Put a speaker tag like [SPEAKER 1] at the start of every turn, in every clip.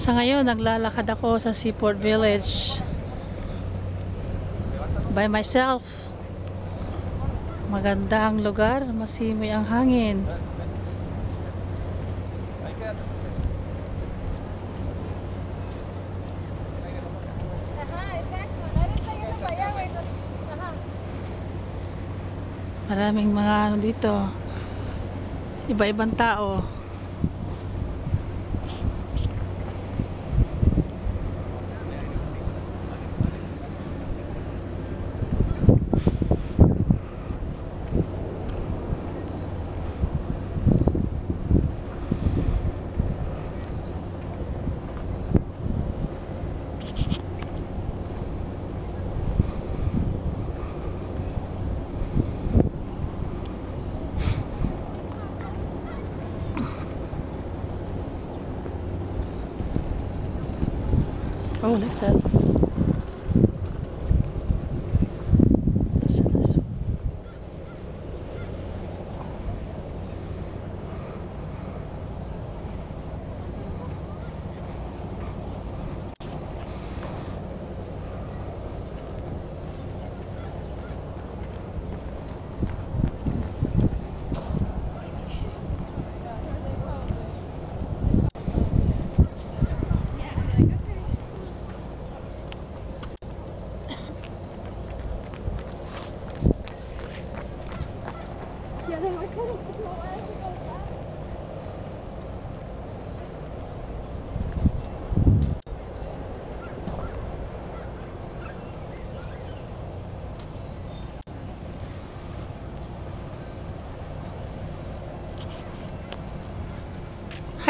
[SPEAKER 1] Sa ngayon, naglalakad ako sa Seaport Village by myself. Maganda ang lugar, masimoy ang hangin. Maraming mga ano dito, iba-ibang tao. Oh, like that.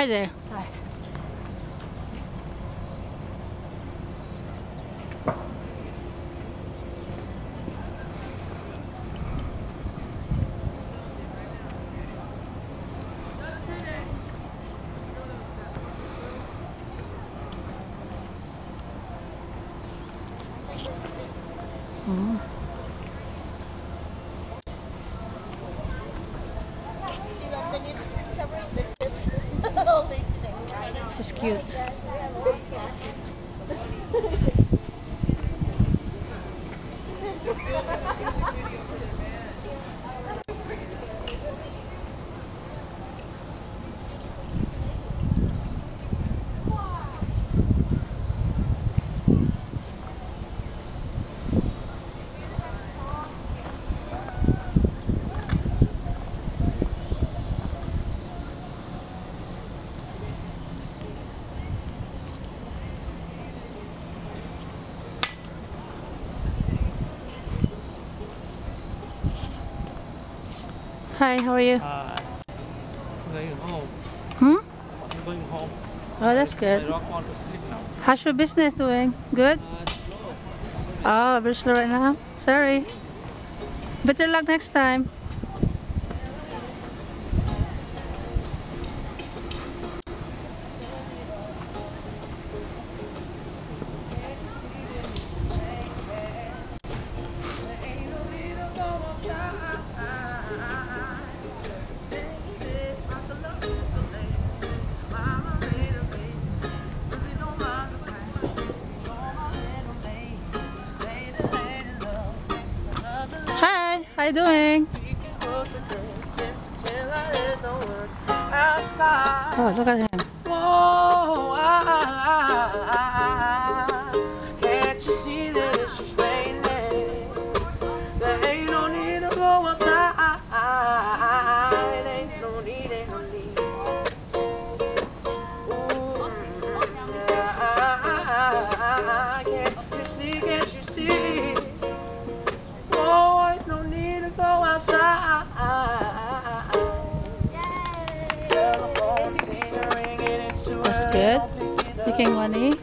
[SPEAKER 1] Hi there.
[SPEAKER 2] Hi.
[SPEAKER 1] This is cute. Hi, how are you?
[SPEAKER 3] I'm going home.
[SPEAKER 1] Hmm?
[SPEAKER 3] I'm going home.
[SPEAKER 1] Oh, that's
[SPEAKER 3] I
[SPEAKER 1] good.
[SPEAKER 3] don't want to sleep now.
[SPEAKER 1] How's your business doing? Good?
[SPEAKER 3] Slow.
[SPEAKER 1] Oh, very slow right now. Sorry. Better luck next time. Hi, how you doing? Oh, look at him.
[SPEAKER 3] Whoa, can't you see that it's just raining? There ain't no need to go outside. Ain't no need, ain't no need. Ooh, can't you see? Whoa, ain't no need to go outside.
[SPEAKER 1] That's good. Making money.